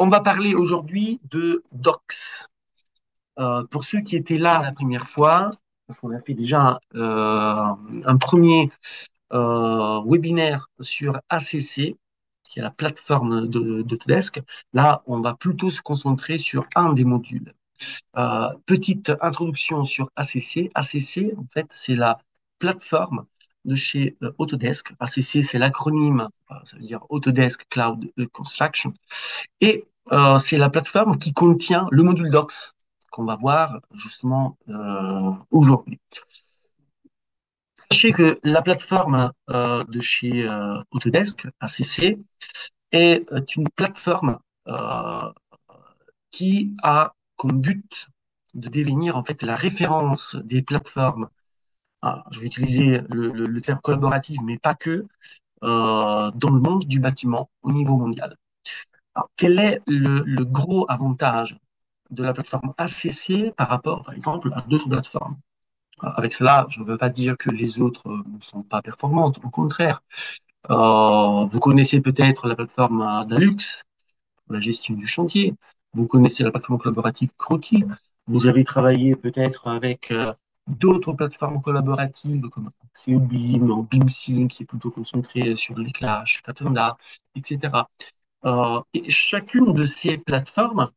On va parler aujourd'hui de Docs. Pour ceux qui étaient là la première fois, parce qu'on a fait déjà un premier webinaire sur ACC, qui est la plateforme d'Autodesk. Là, on va plutôt se concentrer sur un des modules. Petite introduction sur ACC. ACC, en fait, c'est la plateforme de chez Autodesk. ACC, c'est l'acronyme, ça veut dire Autodesk Cloud Construction. Et c'est la plateforme qui contient le module Docs qu'on va voir justement aujourd'hui. Sachez que la plateforme de chez Autodesk, ACC, est une plateforme euh, qui a comme but de devenir en fait la référence des plateformes. Ah, je vais utiliser le terme collaboratif, mais pas que, dans le monde du bâtiment au niveau mondial. Alors, quel est le gros avantage de la plateforme ACC par rapport, par exemple, à d'autres plateformes? Avec cela, je ne veux pas dire que les autres ne sont pas performantes, au contraire. Vous connaissez peut-être la plateforme Dalux pour la gestion du chantier. Vous connaissez la plateforme collaborative Croquis. Vous avez travaillé peut-être avec d'autres plateformes collaboratives comme COBIM ou BIMSync, qui est plutôt concentré sur les Clash, Catenda, etc. Et chacune de ces plateformes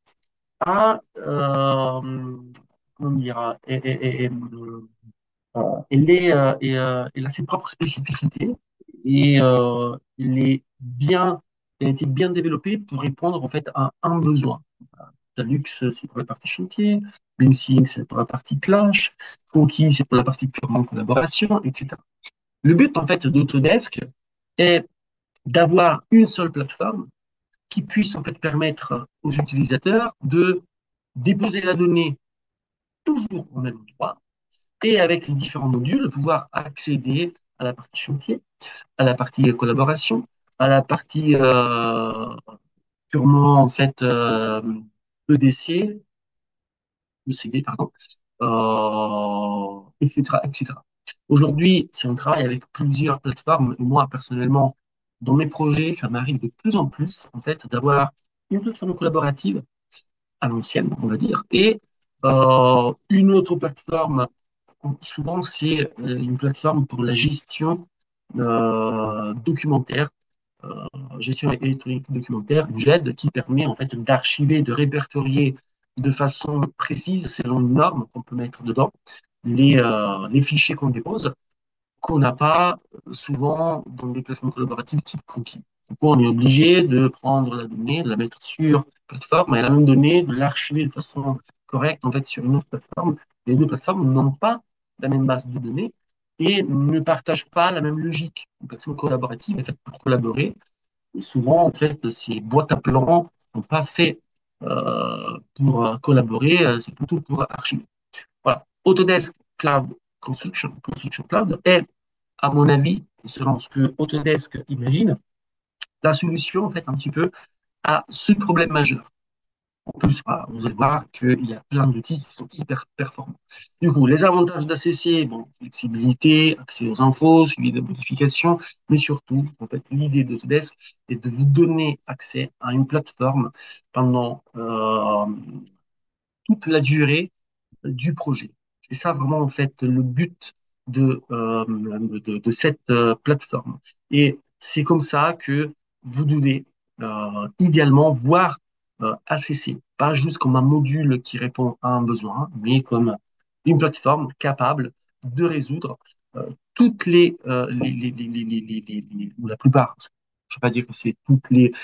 a, comment dire, elle a ses propres spécificités et elle a été bien développée pour répondre en fait à un besoin. Talux, c'est pour la partie chantier, BIMSync, c'est pour la partie clash, Conquis, c'est pour la partie purement collaboration, etc. Le but en fait d'Autodesk est d'avoir une seule plateforme qui puisse en fait permettre aux utilisateurs de déposer la donnée toujours au même endroit et avec les différents modules, pouvoir accéder à la partie chantier, à la partie collaboration, à la partie purement en fait EDC, ECD, pardon, etc., etc. Aujourd'hui, c'est un travail avec plusieurs plateformes. Moi, personnellement, dans mes projets, ça m'arrive de plus en plus en fait d'avoir une plateforme collaborative à l'ancienne, on va dire, et une autre plateforme. Souvent, c'est une plateforme pour la gestion documentaire, gestion électronique documentaire, une GED, qui permet en fait d'archiver, de répertorier de façon précise, selon une norme qu'on peut mettre dedans, les fichiers qu'on dépose, qu'on n'a pas souvent dans des plateformes collaboratives type cookie. Du coup, on est obligé de prendre la donnée, de la mettre sur plateforme, et la même donnée, de l'archiver de façon correcte en fait sur une autre plateforme. Les deux plateformes n'ont pas la même base de données et ne partagent pas la même logique. Une plateforme collaborative est faite pour collaborer. Et souvent, en fait, ces boîtes à plans ne sont pas faites pour collaborer, c'est plutôt pour archiver. Voilà. Autodesk Cloud Construction Cloud est, à mon avis, selon ce que Autodesk imagine, la solution, en fait, un petit peu à ce problème majeur. En plus, voilà, vous allez voir qu'il y a plein d'outils qui sont hyper performants. Du coup, les avantages d'ACC, bon, flexibilité, accès aux infos, suivi de modifications, mais surtout, en fait, l'idée d'Autodesk est de vous donner accès à une plateforme pendant toute la durée du projet. C'est ça vraiment en fait le but de cette plateforme. Et c'est comme ça que vous devez idéalement voir ACC, pas juste comme un module qui répond à un besoin, mais comme une plateforme capable de résoudre toutes ou la plupart, je ne vais pas dire que c'est toutes les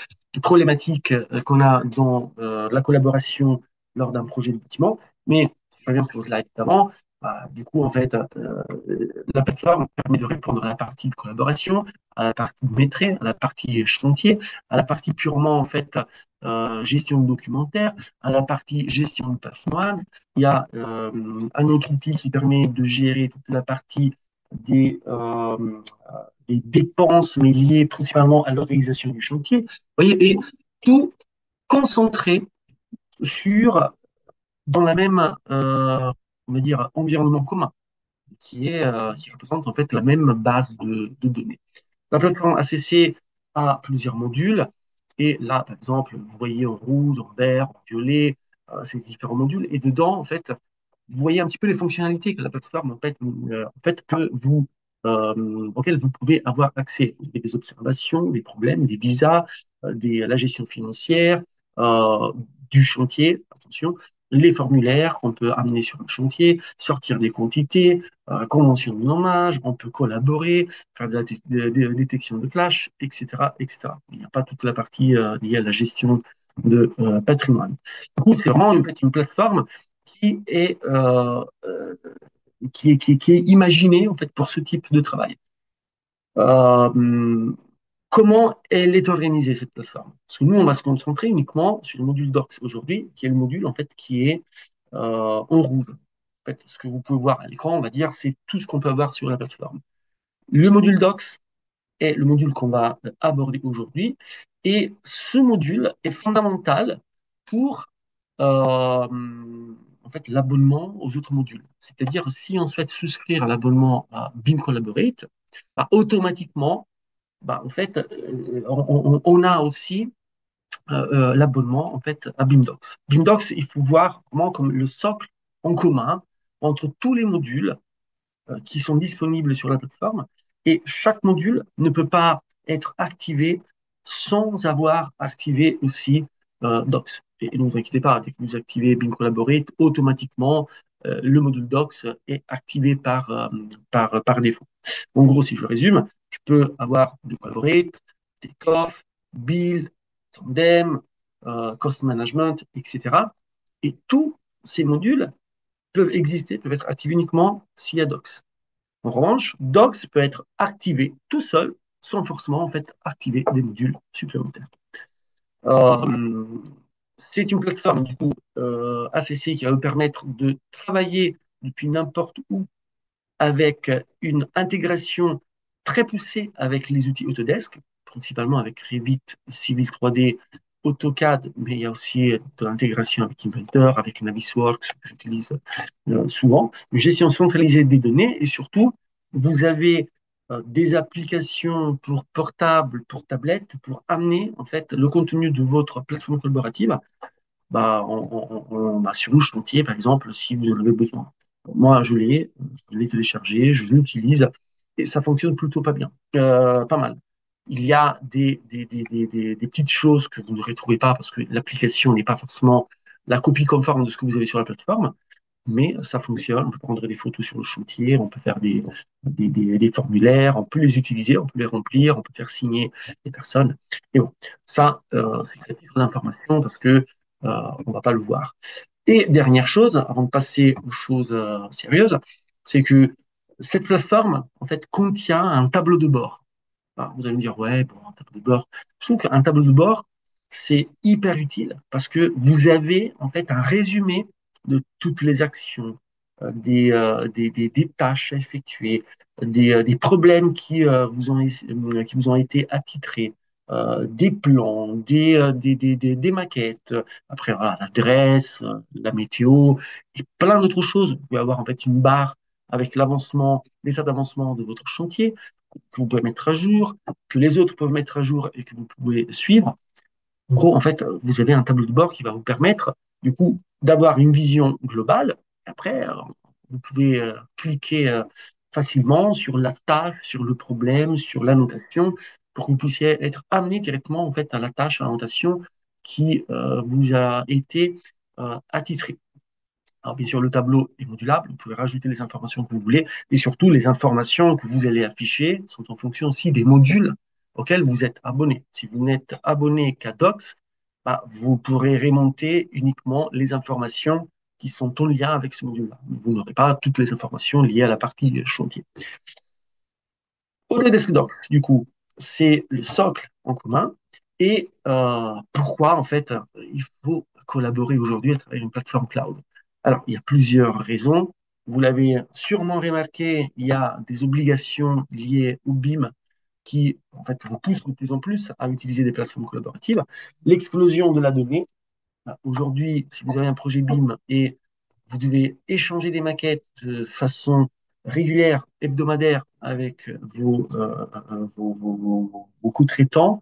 problématiques qu'on a dans la collaboration lors d'un projet de bâtiment, mais je reviens sur le slide d'avant. Bah, du coup, en fait, la plateforme permet de répondre à la partie de collaboration, à la partie de maîtrise, à la partie chantier, à la partie purement en fait gestion de documentaire, à la partie gestion de patrimoine. Il y a un autre outil qui permet de gérer toute la partie des, euh, des dépenses, mais liées principalement à l'organisation du chantier. Vous voyez, et tout concentré sur dans la même, on va dire, environnement commun, qui représente en fait la même base de données. La plateforme ACC a plusieurs modules Et là, par exemple, vous voyez en rouge, en vert, en violet, ces différents modules. Et dedans, en fait, vous voyez un petit peu les fonctionnalités que la plateforme que auxquelles vous pouvez avoir accès. Vous avez des observations, des problèmes, des visas, la gestion financière, euh, du chantier, attention, les formulaires qu'on peut amener sur le chantier, sortir des quantités, convention de nommage, on peut collaborer, faire de la détection de clash, etc., etc. Il n'y a pas toute la partie liée à la gestion de patrimoine. Du coup, c'est vraiment en fait, une plateforme qui est, qui est imaginée en fait, pour ce type de travail. Euh, Comment elle est organisée, cette plateforme? Parce que nous, on va se concentrer uniquement sur le module Docs aujourd'hui, qui est le module en fait, qui est en rouge. En fait, ce que vous pouvez voir à l'écran, on va dire, c'est tout ce qu'on peut avoir sur la plateforme. Le module Docs est le module qu'on va aborder aujourd'hui. Et ce module est fondamental pour en fait, l'abonnement aux autres modules. C'est-à-dire, si on souhaite souscrire à l'abonnement à BIM Collaborate, bah, automatiquement, bah, en fait, on a aussi l'abonnement en fait, à BIMDocs. BIMDocs, il faut voir vraiment comme le socle en commun entre tous les modules qui sont disponibles sur la plateforme. Et chaque module ne peut pas être activé sans avoir activé aussi Docs. Et ne vous inquiétez pas, dès que vous activez Bing Collaborate, automatiquement, le module Docs est activé par défaut. En gros, si je résume, je peux avoir Bing Collaborate, Takeoff, Build, Tandem, Cost Management, etc. Et tous ces modules peuvent exister, peuvent être activés uniquement s'il y a Docs. En revanche, Docs peut être activé tout seul sans forcément en fait activer des modules supplémentaires. Euh, c'est une plateforme du coup APC qui va vous permettre de travailler depuis n'importe où avec une intégration très poussée avec les outils Autodesk, principalement avec Revit, Civil 3D, AutoCAD, mais il y a aussi de l'intégration avec Inventor, avec Navisworks, que j'utilise souvent. Une gestion centralisée des données et surtout, vous avez des applications pour portable, pour tablette, pour amener en fait le contenu de votre plateforme collaborative bah, sur le chantier, par exemple, si vous en avez besoin. Moi, je l'ai téléchargé, je l'utilise et ça fonctionne plutôt pas bien, pas mal. Il y a des petites choses que vous ne retrouvez pas parce que l'application n'est pas forcément la copie conforme de ce que vous avez sur la plateforme, mais ça fonctionne. On peut prendre des photos sur le chantier, on peut faire des formulaires, on peut les utiliser, on peut les remplir, on peut faire signer les personnes. Et bon, ça, c'est une information parce que on va pas le voir. Et dernière chose, avant de passer aux choses sérieuses, c'est que cette plateforme, en fait, contient un tableau de bord. Alors, vous allez me dire, ouais, bon, un tableau de bord. Je trouve qu'un tableau de bord, c'est hyper utile parce que vous avez en fait un résumé de toutes les actions, des tâches à effectuer, des problèmes qui vous ont été attitrés, des plans, des maquettes, après voilà, l'adresse, la météo et plein d'autres choses. Vous pouvez avoir en fait une barre avec l'avancement, l'état d'avancement de votre chantier que vous pouvez mettre à jour, que les autres peuvent mettre à jour et que vous pouvez suivre. En gros, en fait, vous avez un tableau de bord qui va vous permettre, du coup, d'avoir une vision globale. Après, vous pouvez cliquer facilement sur la tâche, sur le problème, sur l'annotation, pour que vous puissiez être amené directement, en fait, à la tâche, à l'annotation qui vous a été attitrée. Alors, bien sûr, le tableau est modulable. Vous pouvez rajouter les informations que vous voulez. Et surtout, les informations que vous allez afficher sont en fonction aussi des modules auxquels vous êtes abonné. Si vous n'êtes abonné qu'à Docs, bah, vous pourrez remonter uniquement les informations qui sont en lien avec ce module-là. Vous n'aurez pas toutes les informations liées à la partie chantier. Autodesk Docs, du coup, c'est le socle en commun. Et pourquoi, en fait, il faut collaborer aujourd'hui à travers une plateforme cloud? Alors, il y a plusieurs raisons. Vous l'avez sûrement remarqué, il y a des obligations liées au BIM qui, en fait, vous poussent de plus en plus à utiliser des plateformes collaboratives. L'explosion de la donnée. Aujourd'hui, si vous avez un projet BIM et vous devez échanger des maquettes de façon régulière, hebdomadaire avec vos co-traitants,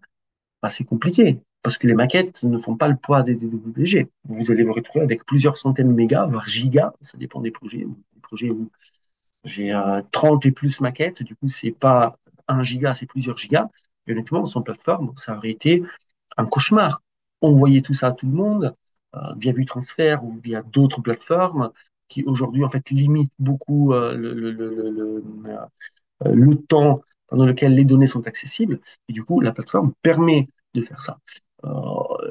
bah, c'est compliqué. parce que les maquettes ne font pas le poids des DWG. Vous allez vous retrouver avec plusieurs centaines de mégas, voire gigas, ça dépend des projets. Des projets où j'ai 30 et plus maquettes, du coup, c'est pas 1 giga, c'est plusieurs gigas. Et honnêtement, sans plateforme, ça aurait été un cauchemar. On voyait tout ça à tout le monde, via VueTransfer ou via d'autres plateformes qui aujourd'hui, en fait, limitent beaucoup le temps pendant lequel les données sont accessibles. Et du coup, la plateforme permet de faire ça.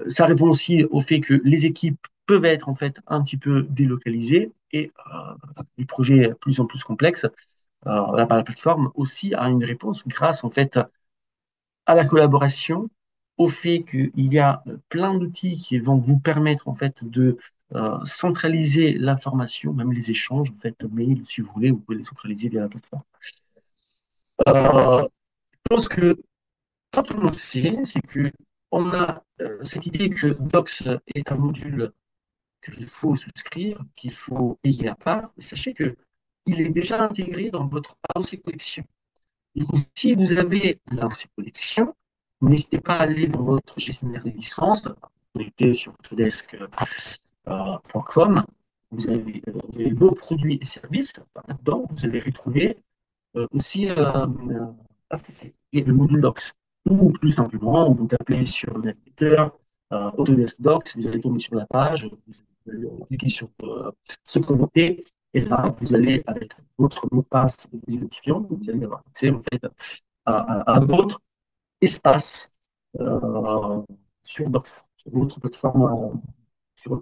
Ça répond aussi au fait que les équipes peuvent être en fait un petit peu délocalisées et les projets plus en plus complexes, la plateforme aussi a une réponse grâce en fait à la collaboration, au fait qu'il y a plein d'outils qui vont vous permettre en fait de centraliser l'information, même les échanges, en fait, mail, si vous voulez, vous pouvez les centraliser via la plateforme. Je pense que pas tout le monde sait, c'est que on a cette idée que Docs est un module qu'il faut souscrire, qu'il faut payer à part. Sachez que il est déjà intégré dans votre AOC collection. Du coup, si vous avez l'AOC collection, n'hésitez pas à aller dans votre gestionnaire des licences, connecté sur autodesk.com. Vous avez vos produits et services. Là-dedans, vous allez retrouver aussi ACC et le module Docs. Ou plus simplement, vous tapez sur le navigateur Autodesk Docs, vous allez tomber sur la page, vous allez cliquer sur se connecter, et là, vous allez, avec votre mot de passe et vos identifiants, vous allez avoir accès en fait, à votre espace euh, sur Docs, sur votre plateforme, sur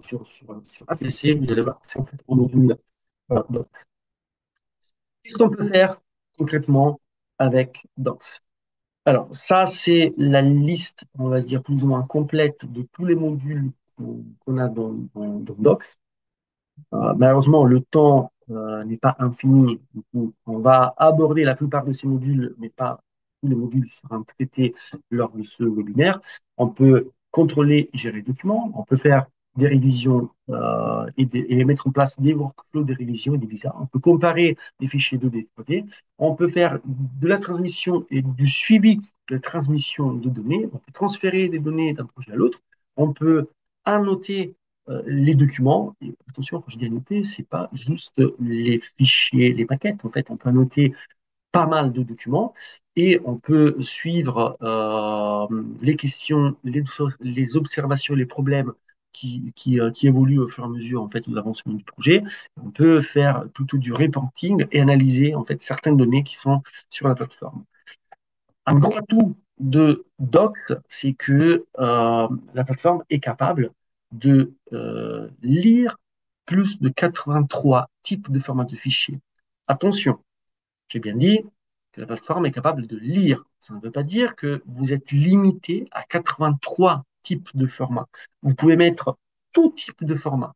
ACC, vous allez avoir accès en fait, au module Docs. Qu'est-ce qu'on peut faire concrètement avec Docs? Alors, ça, c'est la liste, on va dire, plus ou moins complète de tous les modules qu'on a dans Docs. Malheureusement, le temps n'est pas infini. Du coup, on va aborder la plupart de ces modules, mais pas tous les modules seront traités lors de ce webinaire. On peut contrôler et gérer les documents. On peut faire des révisions et mettre en place des workflows de révision et des visas. On peut comparer des fichiers 2D et 3D. On peut faire de la transmission et du suivi de la transmission de données. On peut transférer des données d'un projet à l'autre. On peut annoter les documents. Et attention, quand je dis annoter, c'est pas juste les fichiers, les paquettes. En fait, on peut annoter pas mal de documents et on peut suivre les questions, les observations, les problèmes qui évoluent au fur et à mesure en fait de l'avancement du projet. On peut faire plutôt du reporting et analyser en fait certaines données qui sont sur la plateforme. Un gros atout de Docs, c'est que la plateforme est capable de lire plus de 83 types de formats de fichiers. Attention, j'ai bien dit que la plateforme est capable de lire. Ça ne veut pas dire que vous êtes limité à 83 types de formats. Vous pouvez mettre tout type de format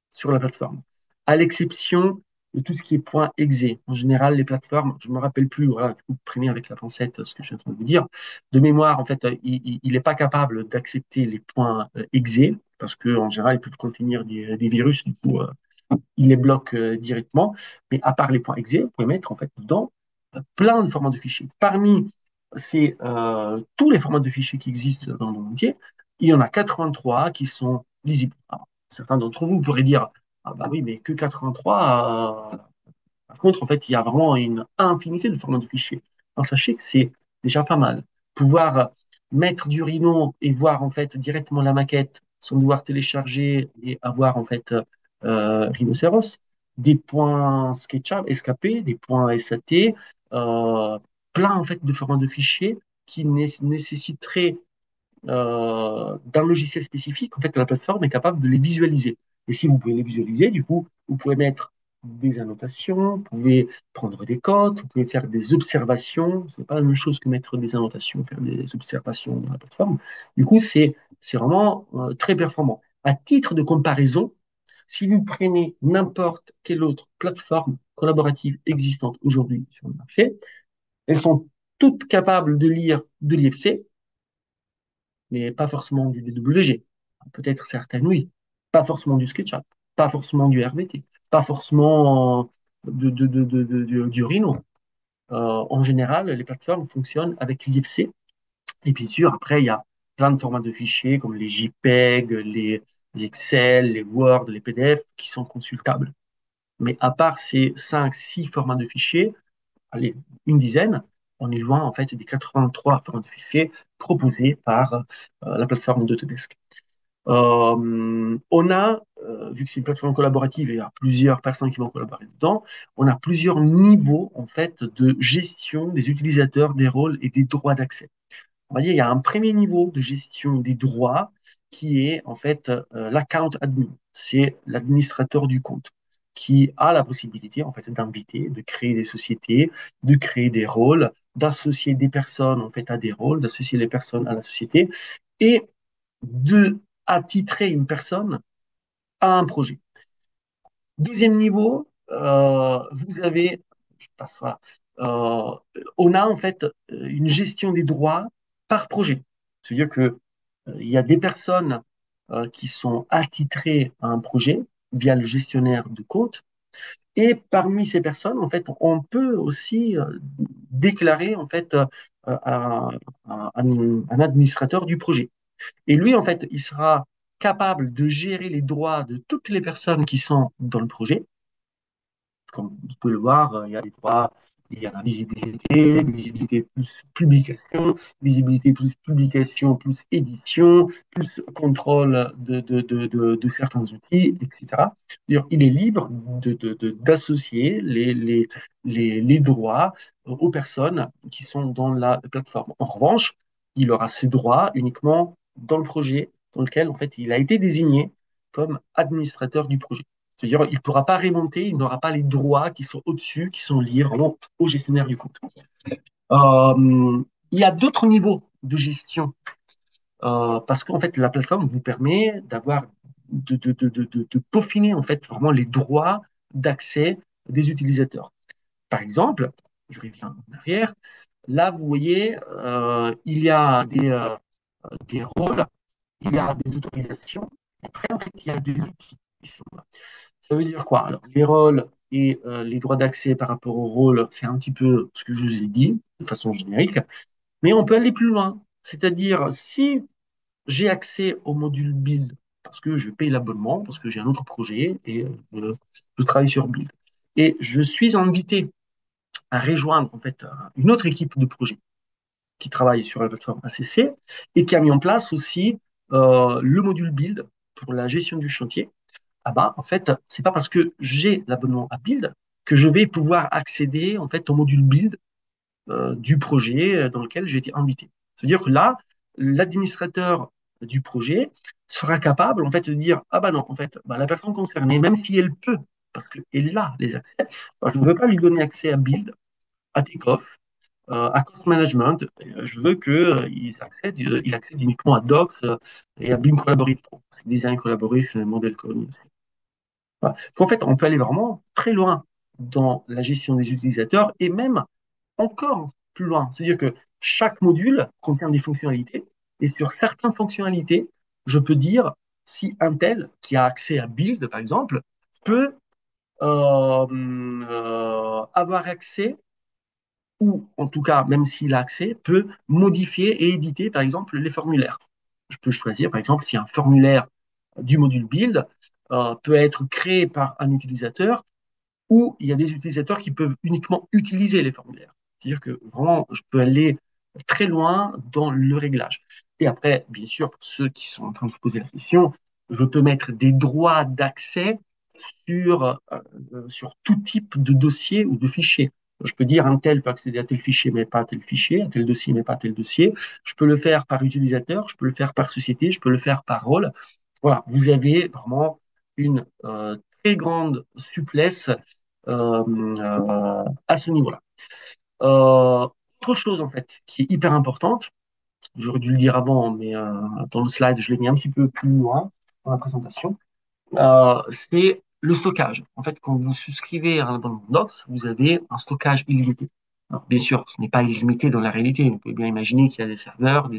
sur la plateforme, à l'exception de tout ce qui est point .exe. En général, les plateformes, je ne me rappelle plus, voilà, vous prenez avec la pincette ce que je suis en train de vous dire. De mémoire, en fait, il n'est pas capable d'accepter les points .exe, parce qu'en général, ils peuvent contenir des virus, du coup, il les bloque directement. Mais à part les points .exe, vous pouvez mettre en fait dedans plein de formats de fichiers. Parmi tous les formats de fichiers qui existent dans le monde entier, il y en a 83 qui sont lisibles. Alors, certains d'entre vous pourraient dire, ah bah oui, mais que 83. Par contre, en fait, il y a vraiment une infinité de formats de fichiers. Alors, sachez que c'est déjà pas mal. Pouvoir mettre du Rhino et voir en fait directement la maquette sans devoir télécharger et avoir en fait Rhinoceros, des points SketchUp, SKP, des points SAT, plein en fait de formats de fichiers qui nécessiteraient d'un logiciel spécifique, en fait, la plateforme est capable de les visualiser. Et si vous pouvez les visualiser, du coup, vous pouvez mettre des annotations, vous pouvez prendre des cotes, vous pouvez faire des observations. Ce n'est pas la même chose que mettre des annotations, faire des observations dans la plateforme. Du coup, c'est vraiment très performant. À titre de comparaison, si vous prenez n'importe quelle autre plateforme collaborative existante aujourd'hui sur le marché, elles sont toutes capables de lire de l'IFC, mais pas forcément du DWG. Peut-être certaines, oui. Pas forcément du SketchUp, pas forcément du RVT, pas forcément du Rhino. En général, les plateformes fonctionnent avec l'IFC. Et bien sûr, après, il y a plein de formats de fichiers comme les JPEG, les Excel, les Word, les PDF qui sont consultables. Mais à part ces 5, 6 formats de fichiers, allez, une dizaine, on est loin en fait des 83 formats de fichiers proposés par la plateforme d'Autodesk. Vu que c'est une plateforme collaborative et il y a plusieurs personnes qui vont collaborer dedans, on a plusieurs niveaux en fait de gestion des utilisateurs, des rôles et des droits d'accès. On va dire, il y a un premier niveau de gestion des droits qui est en fait l'account admin. C'est l'administrateur du compte qui a la possibilité en fait d'inviter, de créer des sociétés, de créer des rôles, d'associer des personnes en fait à des rôles, d'associer les personnes à la société et de attitrer une personne à un projet. Deuxième niveau, vous avez, je passe ça, euh, on a en fait une gestion des droits par projet. C'est-à-dire que il y a des personnes qui sont attitrées à un projet via le gestionnaire de compte. Et parmi ces personnes, en fait, on peut aussi déclarer en fait un administrateur du projet. Et lui, en fait, il sera capable de gérer les droits de toutes les personnes qui sont dans le projet. Comme vous pouvez le voir, il y a des droits, il y a la visibilité, visibilité plus publication, visibilité plus publication, plus édition, plus contrôle de certains outils, etc. D'ailleurs, il est libre d'associer les droits aux personnes qui sont dans la plateforme. En revanche, il aura ses droits uniquement dans le projet dans lequel, en fait, il a été désigné comme administrateur du projet. C'est-à-dire, il ne pourra pas remonter, il n'aura pas les droits qui sont au-dessus, qui sont liés vraiment au gestionnaire du compte. Il y a d'autres niveaux de gestion parce qu'en fait, la plateforme vous permet de peaufiner en fait vraiment les droits d'accès des utilisateurs. Par exemple, je reviens en arrière, là, vous voyez, il y a des rôles, il y a des autorisations, après, en fait, il y a des outils qui sont là. Ça veut dire quoi? Alors, les rôles et les droits d'accès par rapport aux rôles, c'est un petit peu ce que je vous ai dit de façon générique, mais on peut aller plus loin. C'est-à-dire, si j'ai accès au module Build parce que je paye l'abonnement, parce que j'ai un autre projet et je travaille sur Build, et je suis invité à rejoindre en fait une autre équipe de projet qui travaille sur la plateforme ACC et qui a mis en place aussi le module Build pour la gestion du chantier. Ah bah, en fait, c'est pas parce que j'ai l'abonnement à Build que je vais pouvoir accéder en fait au module Build du projet dans lequel j'ai été invité. C'est-à-dire que là, l'administrateur du projet sera capable en fait de dire ah bah non, en fait, bah, la personne concernée, même si elle peut, parce qu'elle a les accès, bah, je ne veux pas lui donner accès à Build, à Takeoff, à Cost Management. Je veux qu'il accède uniquement à Docs et à BIM Collaborate Pro. Design Collaboration, Model Code. Voilà. En fait, on peut aller vraiment très loin dans la gestion des utilisateurs et même encore plus loin. C'est-à-dire que chaque module contient des fonctionnalités et sur certaines fonctionnalités, je peux dire si un tel qui a accès à Build, par exemple, peut avoir accès ou en tout cas, même s'il a accès, peut modifier et éditer, par exemple, les formulaires. Je peux choisir, par exemple, si un formulaire du module Build peut être créé par un utilisateur ou il y a des utilisateurs qui peuvent uniquement utiliser les formulaires. C'est-à-dire que vraiment, je peux aller très loin dans le réglage. Et après, bien sûr, pour ceux qui sont en train de se poser la question, je peux mettre des droits d'accès sur tout type de dossier ou de fichier. Je peux dire un tel peut accéder à tel fichier, mais pas à tel fichier, à tel dossier, mais pas à tel dossier. Je peux le faire par utilisateur, je peux le faire par société, je peux le faire par rôle. Voilà, vous avez vraiment une très grande souplesse à ce niveau-là. Autre chose, en fait, qui est hyper importante, j'aurais dû le dire avant, mais dans le slide, je l'ai mis un petit peu plus loin dans la présentation, c'est le stockage. En fait, quand vous souscrivez à un abonnement Docs, vous avez un stockage illimité. Alors, bien sûr, ce n'est pas illimité dans la réalité. Vous pouvez bien imaginer qu'il y a des serveurs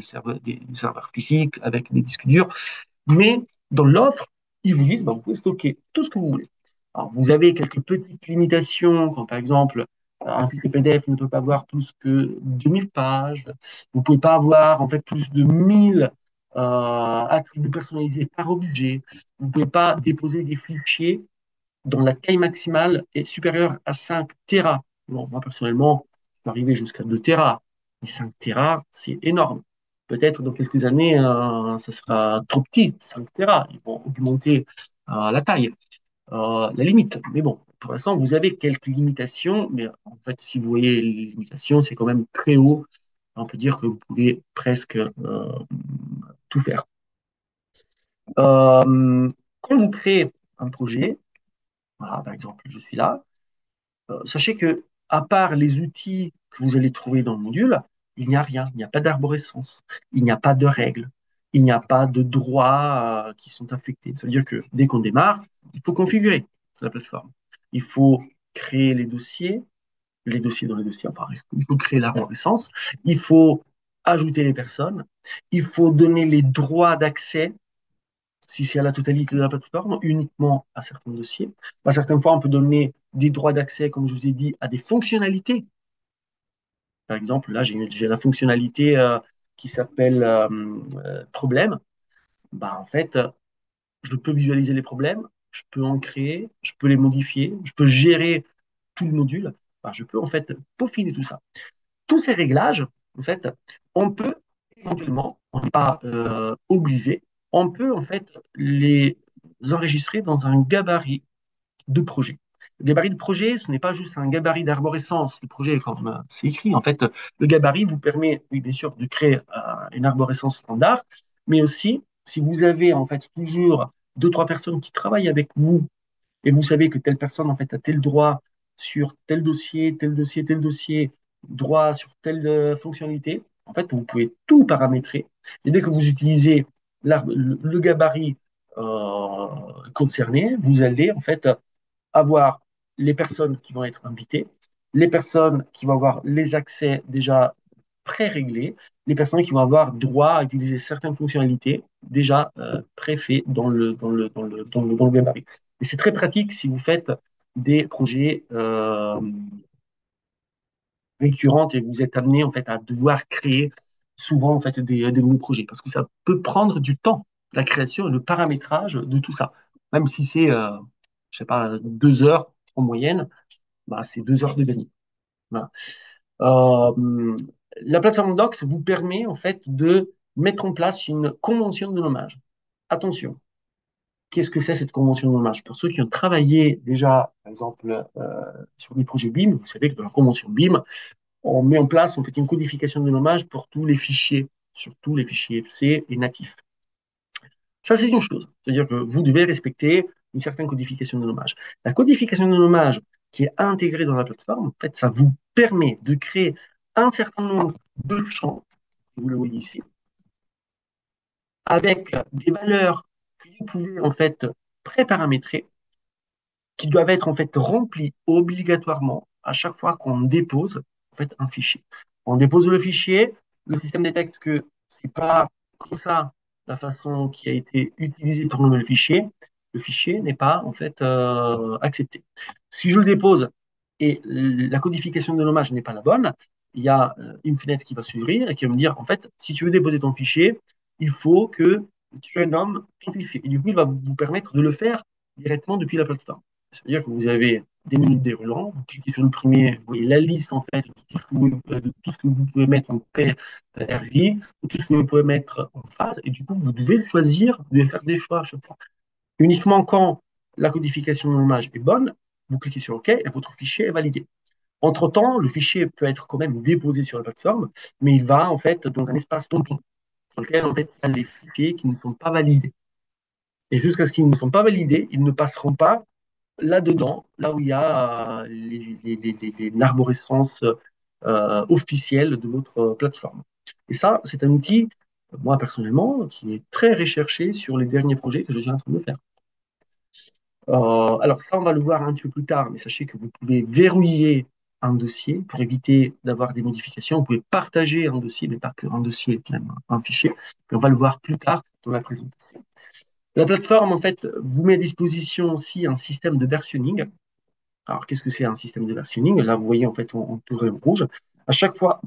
physiques avec des disques durs. Mais dans l'offre, ils vous disent, bah, vous pouvez stocker tout ce que vous voulez. Alors, vous avez quelques petites limitations, comme par exemple, un fichier PDF ne peut pas avoir plus que 2000 pages. Vous ne pouvez pas avoir en fait plus de 1000 attributs personnalisés par objet. Vous ne pouvez pas déposer des fichiers dont la taille maximale est supérieure à 5 Tera. Bon, moi, personnellement, je peux arriver jusqu'à 2 Tera. Mais 5 Tera, c'est énorme. Peut-être dans quelques années, ça sera trop petit, 5 Tera. Ils vont augmenter la taille, la limite. Mais bon, pour l'instant, vous avez quelques limitations. Mais en fait, si vous voyez les limitations, c'est quand même très haut. On peut dire que vous pouvez presque tout faire. Quand vous créez un projet, voilà, par exemple, je suis là. Sachez que, à part les outils que vous allez trouver dans le module, il n'y a rien. Il n'y a pas d'arborescence. Il n'y a pas de règles. Il n'y a pas de droits qui sont affectés. Ça veut dire que dès qu'on démarre, il faut configurer la plateforme. Il faut créer les dossiers dans les dossiers, enfin, il faut créer l'arborescence. Il faut ajouter les personnes. Il faut donner les droits d'accès si c'est à la totalité de la plateforme, uniquement à certains dossiers. À certaines fois, on peut donner des droits d'accès, comme je vous ai dit, à des fonctionnalités. Par exemple, là, j'ai la fonctionnalité qui s'appelle problème. Bah, en fait, je peux visualiser les problèmes, je peux en créer, je peux les modifier, je peux gérer tout le module. Bah, je peux en fait peaufiner tout ça. Tous ces réglages, en fait, on peut éventuellement, on n'est pas obligé, on peut en fait les enregistrer dans un gabarit de projet. Le gabarit de projet, ce n'est pas juste un gabarit d'arborescence du projet, comme c'est écrit. En fait, le gabarit vous permet, oui, bien sûr, de créer une arborescence standard, mais aussi, si vous avez en fait toujours deux, trois personnes qui travaillent avec vous et vous savez que telle personne en fait a tel droit sur tel dossier, tel dossier, tel dossier, droit sur telle fonctionnalité, en fait, vous pouvez tout paramétrer. Et dès que vous utilisez le gabarit concerné, vous allez en fait avoir les personnes qui vont être invitées, les personnes qui vont avoir les accès déjà pré-réglés, les personnes qui vont avoir droit à utiliser certaines fonctionnalités déjà préfaites dans le gabarit. Et c'est très pratique si vous faites des projets récurrents et vous êtes amené en fait à devoir créer souvent en fait des nouveaux projets parce que ça peut prendre du temps, la création et le paramétrage de tout ça. Même si c'est, je sais pas, 2 heures en moyenne, bah, c'est 2 heures de gagné. Voilà. Euh, la plateforme Docs vous permet en fait de mettre en place une convention de nommage. Attention, qu'est-ce que c'est cette convention de nommage? Pour ceux qui ont travaillé déjà, par exemple, sur des projets BIM, vous savez que dans la convention BIM, on met en place, on fait une codification de nommage pour tous les fichiers, surtout les fichiers FC et natifs. Ça, c'est une chose. C'est-à-dire que vous devez respecter une certaine codification de nommage. La codification de nommage qui est intégrée dans la plateforme, en fait, ça vous permet de créer un certain nombre de champs, vous le voyez ici, avec des valeurs que vous pouvez en fait pré-paramétrer, qui doivent être en fait remplies obligatoirement à chaque fois qu'on dépose en fait un fichier. On dépose le fichier, le système détecte que c'est pas comme ça la façon qui a été utilisée pour nommer le fichier n'est pas en fait accepté. Si je le dépose et la codification de nommage n'est pas la bonne, il y a une fenêtre qui va s'ouvrir et qui va me dire en fait si tu veux déposer ton fichier, il faut que tu nommes ton fichier. Et du coup, il va vous permettre de le faire directement depuis la plateforme. C'est-à-dire que vous avez des menus déroulants, vous cliquez sur le premier, vous voyez la liste en fait de tout ce que vous pouvez mettre en PRJ, de tout ce que vous pouvez mettre en phase, et du coup, vous devez choisir de faire des choix à chaque fois. Uniquement quand la codification de l'image est bonne, vous cliquez sur OK et votre fichier est validé. Entre-temps, le fichier peut être quand même déposé sur la plateforme, mais il va en fait dans un espace tampon, dans lequel en fait, il y a les fichiers qui ne sont pas validés. Et jusqu'à ce qu'ils ne sont pas validés, ils ne passeront pas là-dedans, là où il y a l'arborescence officielle de votre plateforme. Et ça, c'est un outil, moi personnellement, qui est très recherché sur les derniers projets que je suis en train de faire. Alors ça, on va le voir un petit peu plus tard, mais sachez que vous pouvez verrouiller un dossier pour éviter d'avoir des modifications. Vous pouvez partager un dossier, mais pas qu'un dossier, même un fichier. Et on va le voir plus tard dans la présentation. La plateforme, en fait, vous met à disposition aussi un système de versionning. Alors, qu'est-ce que c'est un système de versionning? Là, vous voyez en fait en tourelle rouge. À chaque fois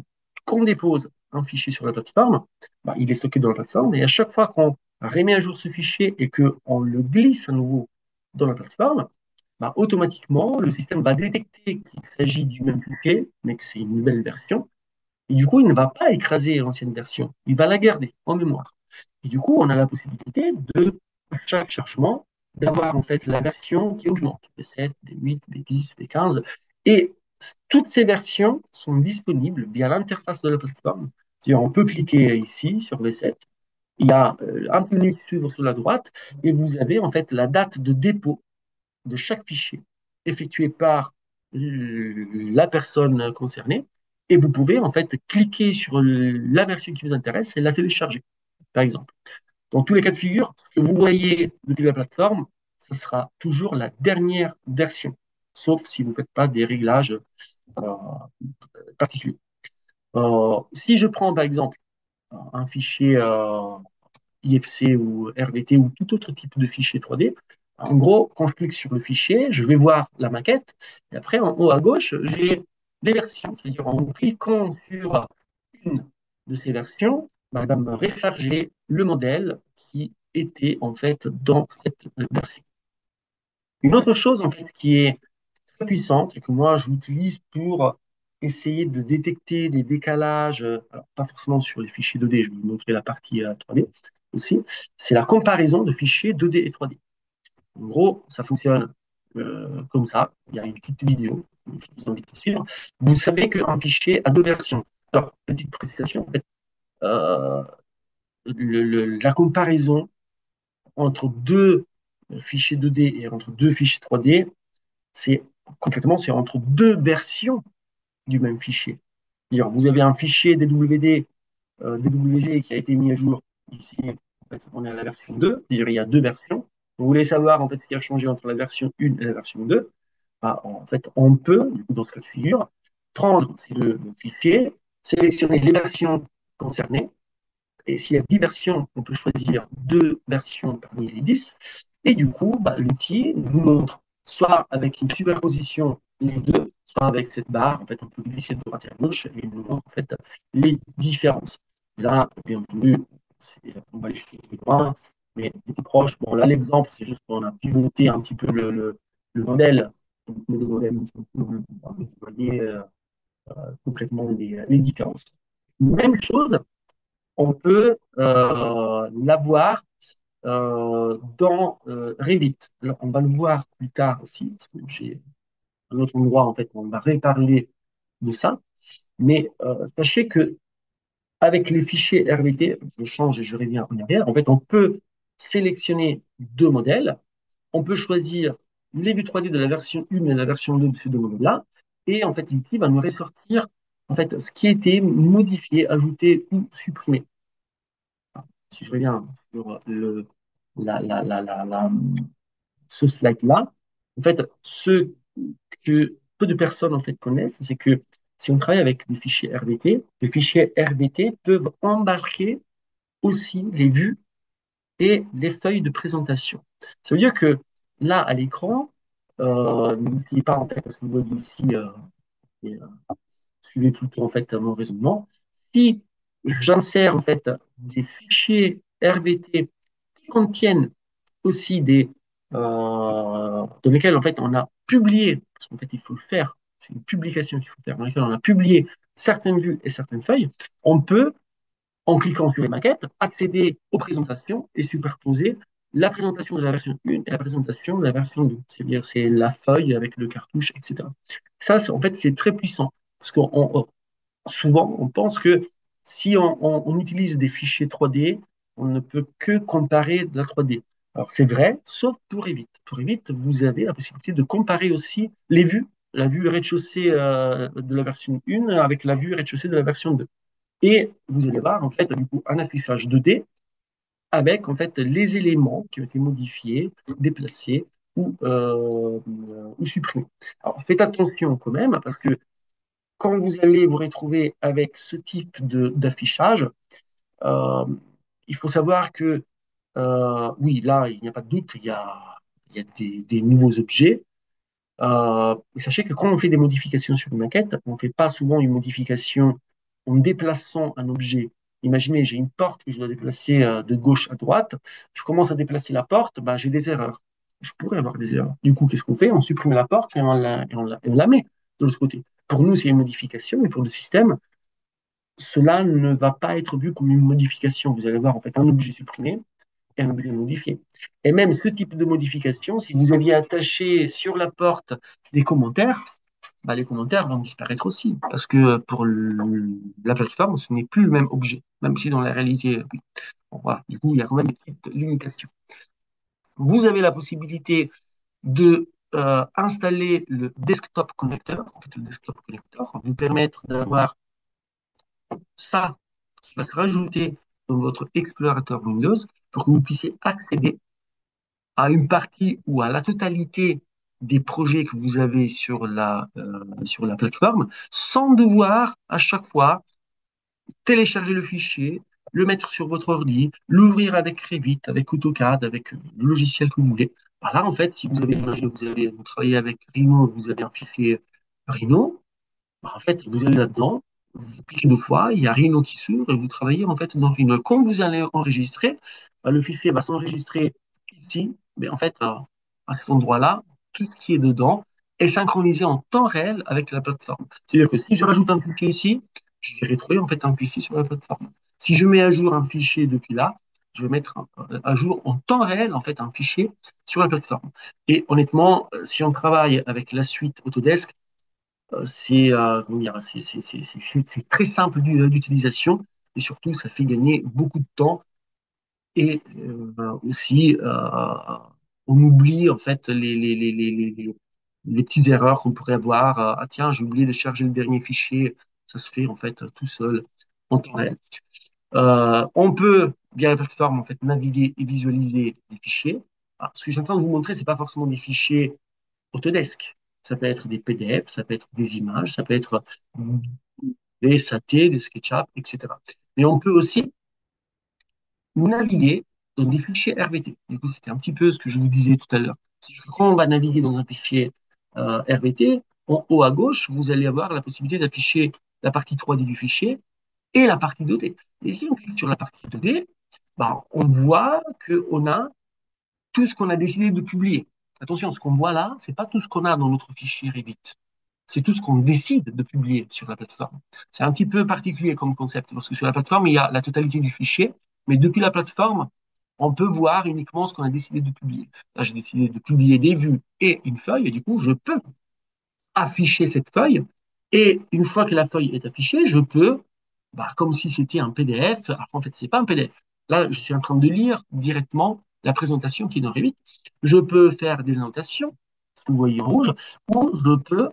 qu'on dépose un fichier sur la plateforme, bah, il est stocké dans la plateforme, et à chaque fois qu'on remet à jour ce fichier et qu'on le glisse à nouveau dans la plateforme, bah, automatiquement, le système va détecter qu'il s'agit du même fichier, mais que c'est une nouvelle version, et du coup, il ne va pas écraser l'ancienne version, il va la garder en mémoire. Et du coup, on a la possibilité de, à chaque chargement, d'avoir en fait la version qui augmente, V7, V8, V10, V15. Et toutes ces versions sont disponibles via l'interface de la plateforme. C'est-à-dire, on peut cliquer ici sur V7, il y a un menu suivre sur la droite, et vous avez en fait la date de dépôt de chaque fichier effectué par la personne concernée. Et vous pouvez en fait cliquer sur la version qui vous intéresse et la télécharger, par exemple. Dans tous les cas de figure, ce que vous voyez depuis la plateforme, ce sera toujours la dernière version, sauf si vous ne faites pas des réglages euh, particuliers. Si je prends par exemple un fichier IFC ou RVT ou tout autre type de fichier 3D. En gros, quand je clique sur le fichier, je vais voir la maquette. Et après, en haut à gauche, j'ai les versions. C'est-à-dire, en cliquant sur une de ces versions, bah, va me recharger le modèle qui était en fait dans cette version. Une autre chose en fait qui est très puissante et que moi j'utilise pour essayer de détecter des décalages, alors pas forcément sur les fichiers 2D, je vais vous montrer la partie 3D aussi, c'est la comparaison de fichiers 2D et 3D. En gros, ça fonctionne comme ça. Il y a une petite vidéo, je vous invite à suivre. Vous savez qu'un fichier a deux versions. Alors, petite précision, en fait, euh, la comparaison entre deux fichiers 2D et entre deux fichiers 3D, c'est concrètement, c'est entre deux versions du même fichier. Vous avez un fichier DWD, DWG qui a été mis à jour ici. En fait, on est à la version 2, c'est-à-dire il y a deux versions. Vous voulez savoir en fait ce qui a changé entre la version 1 et la version 2. Bah, en fait, on peut, du coup, dans ce cas de figure, prendre le fichier, sélectionner les versions concernées, et s'il y a 10 versions, on peut choisir deux versions parmi les 10. Et du coup, bah, l'outil nous montre soit avec une superposition les deux, soit avec cette barre. En fait, on peut glisser de droite à gauche et il nous montre en fait les différences. Là, bien entendu, on va aller plus loin, mais plus proche. Bon, là, l'exemple, c'est juste qu'on a pivoté un petit peu le modèle. Donc, le modèle, vous voyez concrètement les différences. Même chose, on peut l'avoir dans Revit. Alors, on va le voir plus tard aussi, parce que j'ai un autre endroit, en fait, où on va reparler de ça. Mais sachez que avec les fichiers RVT, je change et je reviens en arrière, en fait, on peut sélectionner deux modèles. On peut choisir les vues 3D de la version 1 et la version 2 de ces deux modèles-là. Et en fait, l'outil va nous ressortir en fait, ce qui a été modifié, ajouté ou supprimé. Si je reviens sur la, ce slide-là, en fait, ce que peu de personnes en fait connaissent, c'est que si on travaille avec des fichiers RVT, les fichiers RVT peuvent embarquer aussi les vues et les feuilles de présentation. Ça veut dire que là, à l'écran, n'oubliez pas en fait, parce que vous voyez ici, et, suivez plutôt en fait mon raisonnement. Si j'insère en fait des fichiers RVT qui contiennent aussi dans lesquels en fait on a publié, parce qu'en fait il faut le faire, c'est une publication qu'il faut faire, dans lesquelles on a publié certaines vues et certaines feuilles, on peut, en cliquant sur les maquettes, accéder aux présentations et superposer la présentation de la version 1 et la présentation de la version 2. C'est-à-dire c'est la feuille avec le cartouche, etc. Ça, en fait, c'est très puissant. Parce qu'on souvent, on pense que si on utilise des fichiers 3D, on ne peut que comparer de la 3D. Alors, c'est vrai, sauf pour Revit. Pour Revit, vous avez la possibilité de comparer aussi les vues, la vue rez-de-chaussée de la version 1 avec la vue rez-de-chaussée de la version 2. Et vous allez voir, en fait, du coup, un affichage 2D avec, en fait, les éléments qui ont été modifiés, déplacés ou supprimés. Alors, faites attention quand même, parce que quand vous allez vous retrouver avec ce type d'affichage, euh, il faut savoir que, oui, là, il n'y a pas de doute, il y a des nouveaux objets. Et sachez que quand on fait des modifications sur une maquette, on ne fait pas souvent une modification en déplaçant un objet. Imaginez, j'ai une porte que je dois déplacer de gauche à droite. Je commence à déplacer la porte, bah, j'ai des erreurs. Je pourrais avoir des erreurs. Du coup, qu'est-ce qu'on fait? On supprime la porte et on la met de l'autre côté. Pour nous, c'est une modification, mais pour le système, cela ne va pas être vu comme une modification. Vous allez voir, en fait, un objet supprimé et un objet modifié. Et même ce type de modification, si vous aviez attaché sur la porte des commentaires, bah, les commentaires vont disparaître aussi. Parce que pour la plateforme, ce n'est plus le même objet, même si dans la réalité, oui. Bon, voilà. Du coup, il y a quand même des petites limitations. Vous avez la possibilité de installer le desktop connecteur. En fait, le desktop connecteur va vous permettre d'avoir ça qui va se rajouter dans votre explorateur Windows pour que vous puissiez accéder à une partie ou à la totalité des projets que vous avez sur la plateforme sans devoir à chaque fois télécharger le fichier, le mettre sur votre ordi, l'ouvrir avec Revit, avec AutoCAD, avec le logiciel que vous voulez. Voilà, en fait, si vous avez, imaginez que vous travaillez avec Rhino, vous avez un fichier Rhino, bah, en fait, vous allez là-dedans, vous cliquez deux fois, il y a Rhino qui s'ouvre et vous travaillez en fait dans Rhino. Quand vous allez enregistrer, bah, le fichier va s'enregistrer ici, mais en fait, à cet endroit-là, tout ce qui est dedans est synchronisé en temps réel avec la plateforme. C'est-à-dire que si je rajoute un fichier ici, je vais retrouver en fait un fichier sur la plateforme. Si je mets à jour un fichier depuis là, je vais mettre à jour en temps réel en fait un fichier sur la plateforme. Et honnêtement, si on travaille avec la suite Autodesk, comment dire, c'est très simple d'utilisation et surtout ça fait gagner beaucoup de temps et aussi on oublie en fait les petites erreurs qu'on pourrait avoir. Ah tiens, j'ai oublié de charger le dernier fichier. Ça se fait en fait tout seul en temps réel. On peut via la plateforme en fait naviguer et visualiser les fichiers. Ah, ce que je suis en train de vous montrer, c'est pas forcément des fichiers Autodesk. Ça peut être des PDF, ça peut être des images, ça peut être des SAT, des SketchUp, etc. Mais on peut aussi naviguer dans des fichiers RVT. Du coup, c'était un petit peu ce que je vous disais tout à l'heure. Quand on va naviguer dans un fichier RVT, en haut à gauche, vous allez avoir la possibilité d'afficher la partie 3D du fichier et la partie 2D. Et si on clique sur la partie 2D, bah, on voit qu'on a tout ce qu'on a décidé de publier. Attention, ce qu'on voit là, c'est pas tout ce qu'on a dans notre fichier Revit. C'est tout ce qu'on décide de publier sur la plateforme. C'est un petit peu particulier comme concept, parce que sur la plateforme, il y a la totalité du fichier, mais depuis la plateforme, on peut voir uniquement ce qu'on a décidé de publier. Là, j'ai décidé de publier des vues et une feuille, et du coup, je peux afficher cette feuille. Et une fois que la feuille est affichée, je peux, bah, comme si c'était un PDF, alors en fait, c'est pas un PDF. Là, je suis en train de lire directement la présentation qui est dans Revit. Je peux faire des annotations, ce que vous voyez en rouge, ou je peux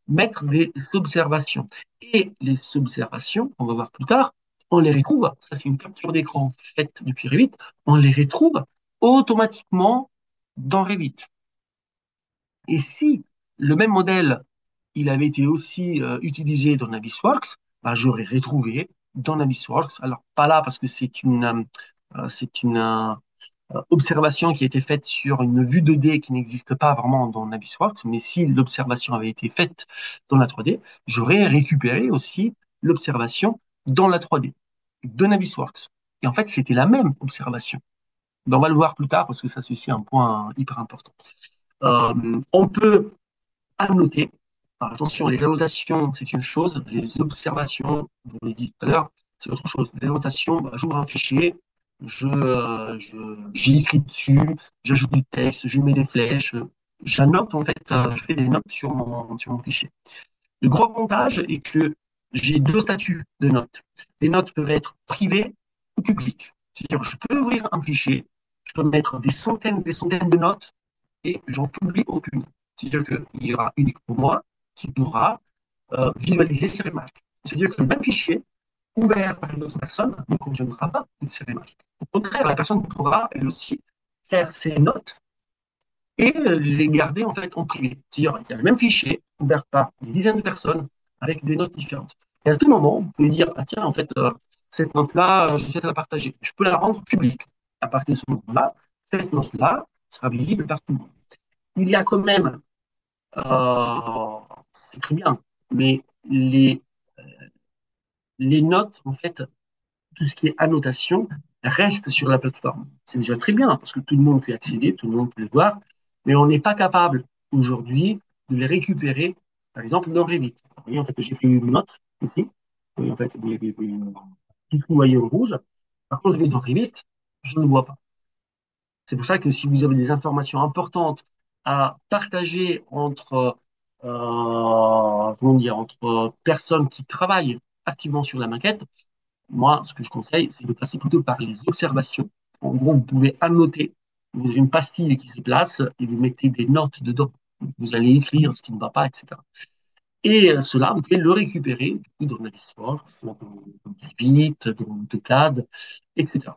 mettre des observations. Et les observations, on va voir plus tard, on les retrouve, ça c'est une capture d'écran faite depuis Revit, on les retrouve automatiquement dans Revit. Et si le même modèle, il avait été aussi utilisé dans Navisworks, bah, j'aurais retrouvé dans Navisworks. Alors, pas là parce que c'est une observation qui a été faite sur une vue 2D qui n'existe pas vraiment dans Navisworks, mais si l'observation avait été faite dans la 3D, j'aurais récupéré aussi l'observation dans la 3D de Navisworks. Et en fait, c'était la même observation. Ben, on va le voir plus tard parce que ça, c'est aussi un point hyper important. On peut annoter. Alors, attention, les annotations, c'est une chose. Les observations, je vous l'ai dit tout à l'heure, c'est autre chose. Les annotations, bah, j'ouvre un fichier, j'écris dessus, j'ajoute du texte, je mets des flèches, j'annote, en fait, je fais des notes sur mon fichier. Le gros avantage est que j'ai deux statuts de notes. Les notes peuvent être privées ou publiques. C'est-à-dire, je peux ouvrir un fichier, je peux mettre des centaines de notes et j'en publie aucune. C'est-à-dire qu'il y aura uniquement moi qui pourra visualiser ces remarques. C'est-à-dire que le même fichier, ouvert par une autre personne, ne contiendra pas toutes ces remarques. Au contraire, la personne pourra, elle aussi, faire ses notes et les garder en fait en privé. C'est-à-dire qu'il y a le même fichier ouvert par des dizaines de personnes avec des notes différentes. Et à tout moment, vous pouvez dire, ah tiens, en fait, cette note-là, je souhaite la partager. Je peux la rendre publique. À partir de ce moment-là, cette note-là sera visible par tout le monde. Il y a quand même, euh, c'est très bien, mais les notes, en fait, tout ce qui est annotation, reste sur la plateforme. C'est déjà très bien parce que tout le monde peut y accéder, tout le monde peut les voir, mais on n'est pas capable aujourd'hui de les récupérer, par exemple, dans Revit. Vous voyez, en fait, j'ai fait une note ici. Vous voyez, en fait, tout ce que vous voyez en rouge. Par contre, je vais dans Revit, je ne le vois pas. C'est pour ça que si vous avez des informations importantes à partager comment dire, entre personnes qui travaillent activement sur la maquette, moi, ce que je conseille, c'est de passer plutôt par les observations. En gros, vous pouvez annoter. Vous avez une pastille qui se place et vous mettez des notes dedans. Vous allez écrire ce qui ne va pas, etc. Et cela, vous pouvez le récupérer du coup, dans Navisworks, dans Revit, dans AutoCAD, etc.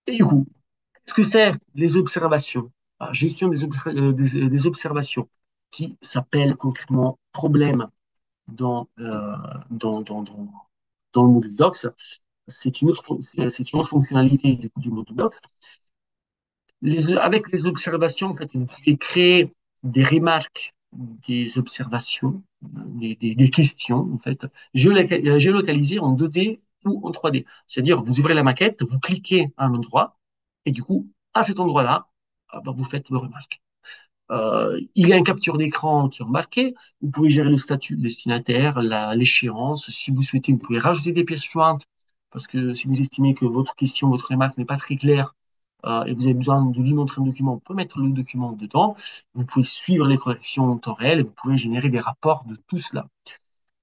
Et du coup, qu'est-ce que c'est les observations? La gestion des observations qui s'appelle concrètement problème dans, dans le module Docs. C'est une autre fonctionnalité du module Docs. Avec les observations, en fait, vous pouvez créer des remarques, des observations, des questions, en fait, géolocalisées en 2D ou en 3D. C'est-à-dire, vous ouvrez la maquette, vous cliquez à un endroit, et du coup, à cet endroit-là, ben, vous faites vos remarques. Il y a une capture d'écran qui est remarquée. Vous pouvez gérer le statut de destinataire, l'échéance. Si vous souhaitez, vous pouvez rajouter des pièces jointes parce que si vous estimez que votre question, votre remarque n'est pas très claire et vous avez besoin de lui montrer un document, vous pouvez mettre le document dedans. Vous pouvez suivre les corrections en temps réel et vous pouvez générer des rapports de tout cela.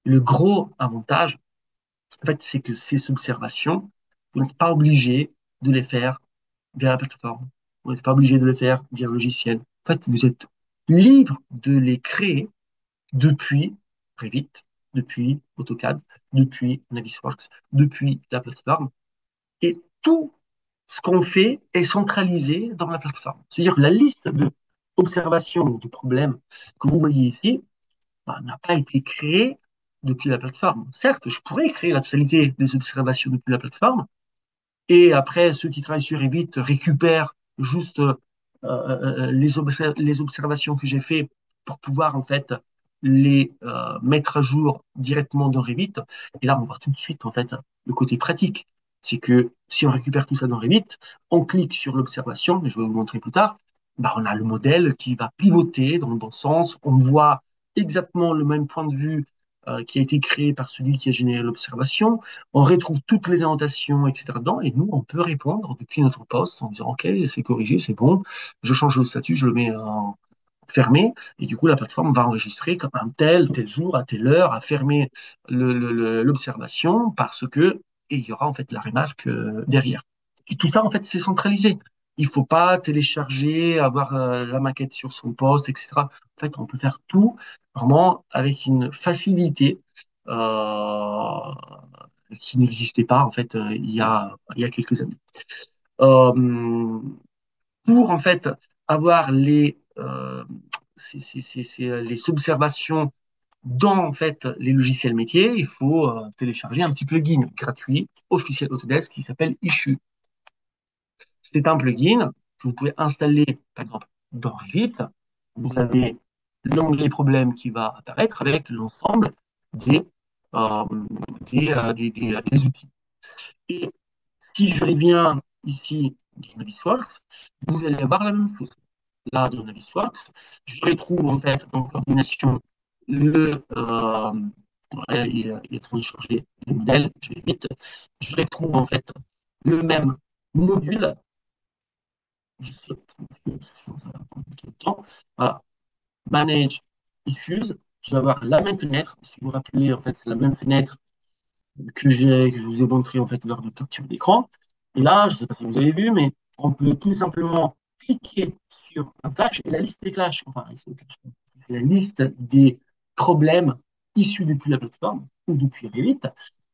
Le gros avantage, en fait, c'est que ces observations, vous n'êtes pas obligé de les faire via la plateforme. Vous n'êtes pas obligé de le faire via le logiciel. En fait, vous êtes libre de les créer depuis Revit, depuis AutoCAD, depuis Navisworks, depuis la plateforme. Et tout ce qu'on fait est centralisé dans la plateforme. C'est-à-dire que la liste d'observations, de problèmes que vous voyez ici, bah, n'a pas été créée depuis la plateforme. Certes, je pourrais créer la totalité des observations depuis la plateforme, et après, ceux qui travaillent sur Revit récupèrent juste les observations que j'ai faites pour pouvoir en fait les mettre à jour directement dans Revit. Et là, on voit tout de suite en fait le côté pratique. C'est que si on récupère tout ça dans Revit, on clique sur l'observation, mais je vais vous montrer plus tard, bah, on a le modèle qui va pivoter dans le bon sens. On voit exactement le même point de vue qui a été créé par celui qui a généré l'observation. On retrouve toutes les annotations, etc. dedans, et nous, on peut répondre depuis notre poste en disant, OK, c'est corrigé, c'est bon, je change le statut, je le mets en fermé, et du coup, la plateforme va enregistrer comme un tel jour, à telle heure, à fermer l'observation, parce que, et il y aura en fait la remarque derrière. Et tout ça, en fait, c'est centralisé. Il ne faut pas télécharger, avoir la maquette sur son poste, etc. En fait, on peut faire tout vraiment avec une facilité qui n'existait pas en fait il y a quelques années. Euh, pour en fait avoir les observations dans en fait les logiciels métiers, il faut télécharger un petit plugin gratuit officiel Autodesk qui s'appelle Issue. C'est un plugin que vous pouvez installer par exemple dans Revit. Vous avez l'onglet problème qui va apparaître avec l'ensemble des, euh, des outils. Et si je reviens ici dans Navisworks, vous allez avoir la même chose. Là, dans Navisworks, je retrouve en fait en coordination il est téléchargé le modèle, je vais vite. Je retrouve en fait le même module, juste temps. Voilà. Manage Issues. Je vais avoir la même fenêtre. Si vous vous rappelez, en fait, c'est la même fenêtre que je vous ai montré en fait lors de capture d'écran. Et là, je ne sais pas si vous avez vu, mais on peut tout simplement cliquer sur un clash et la liste des clashs, enfin, c'est la liste des problèmes issus depuis la plateforme ou depuis Revit.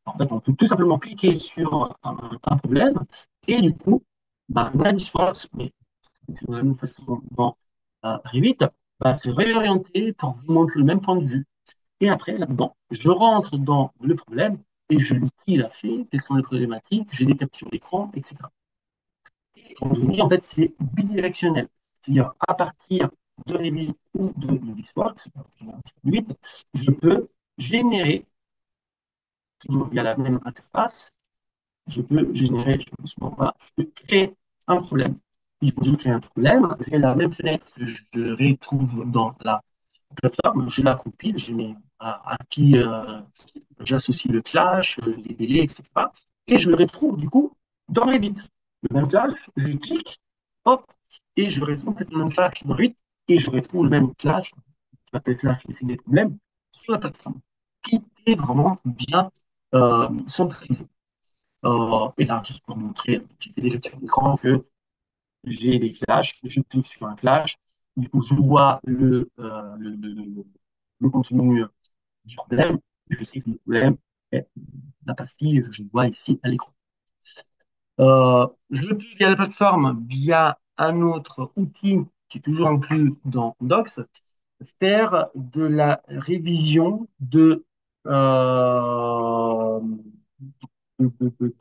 En fait, on peut tout simplement cliquer sur un problème et du coup, bah, Navisworks, mais de la même façon dans Revit, va se réorienter pour vous montrer le même point de vue. Et après, là-dedans, je rentre dans le problème et je lui dis il a fait, quelles sont les problématiques, j'ai des captures d'écran, etc. Et comme je vous dis, en fait, c'est bidirectionnel. C'est-à-dire, à partir de Revit ou de Visualworks, je peux générer toujours via la même interface, je peux générer, je peux, voilà, je peux créer un problème. Il faut que je crée un problème, j'ai la même fenêtre que je retrouve dans la plateforme, je la compile, je mets à qui j'associe le clash, les délais, etc. Et je le retrouve du coup dans Revit. Le même clash, je clique, hop, et je retrouve le même clash dans Revit, et je retrouve le même clash, je l'appelle clash, mais c'est des problèmes, sur la plateforme. Tout est vraiment bien centralisé. Et là, juste pour montrer, j'ai fait des captures d'écran que j'ai des clashs, je clique sur un clash, du coup, je vois le contenu du problème, je sais que le problème est la partie que je vois ici à l'écran. Je peux via la plateforme, via un autre outil qui est toujours inclus dans Docs, faire de la révision de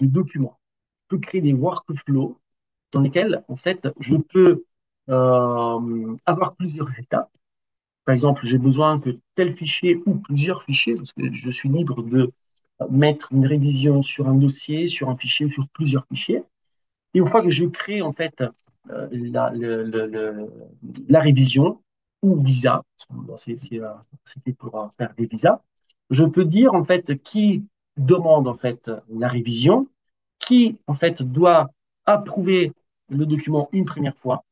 documents. Je peux créer des workflows dans lesquels, en fait, je peux avoir plusieurs étapes. Par exemple, j'ai besoin que tel fichier ou plusieurs fichiers, parce que je suis libre de mettre une révision sur un dossier, sur un fichier ou sur plusieurs fichiers. Et une fois que je crée en fait la révision ou visa, c'est fait pour faire des visas, je peux dire en fait qui demande en fait la révision, qui en fait doit approuver le document une première fois,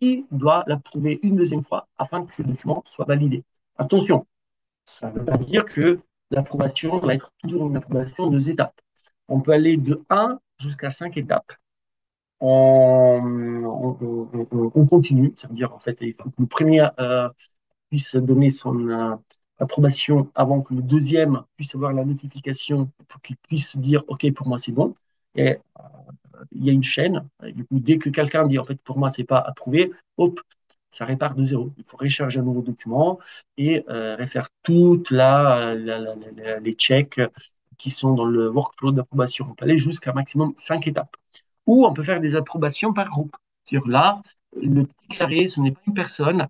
qui doit l'approuver une deuxième fois afin que le document soit validé. Attention, ça ne veut pas dire que l'approbation doit être toujours une approbation de 2 étapes. On peut aller de 1 jusqu'à 5 étapes. On continue, ça veut dire en fait, il faut que le premier puisse donner son approbation avant que le deuxième puisse avoir la notification pour qu'il puisse dire OK, pour moi c'est bon. Et il y a une chaîne. Du coup, dès que quelqu'un dit en fait pour moi c'est pas approuvé, hop, ça répare de zéro. Il faut recharger un nouveau document et refaire toutes les checks qui sont dans le workflow d'approbation. On peut aller jusqu'à maximum 5 étapes. Ou on peut faire des approbations par groupe. Sur là, le petit carré, ce n'est pas une personne,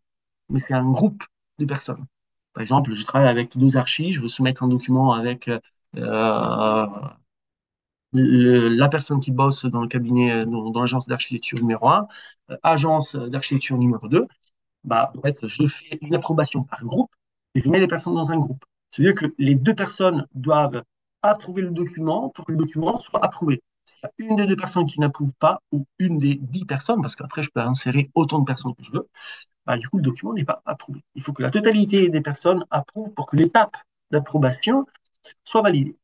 mais c'est un groupe de personnes. Par exemple, je travaille avec 2 archis, je veux soumettre un document avec la personne qui bosse dans le cabinet, dans l'agence d'architecture numéro 1, agence d'architecture numéro 2, bah, en fait, je fais une approbation par groupe et je mets les personnes dans un groupe. C'est-à-dire que les 2 personnes doivent approuver le document pour que le document soit approuvé. S'il y a une des 2 personnes qui n'approuve pas, ou une des 10 personnes, parce qu'après, je peux insérer autant de personnes que je veux, bah, du coup, le document n'est pas approuvé. Il faut que la totalité des personnes approuvent pour que l'étape d'approbation soit validée.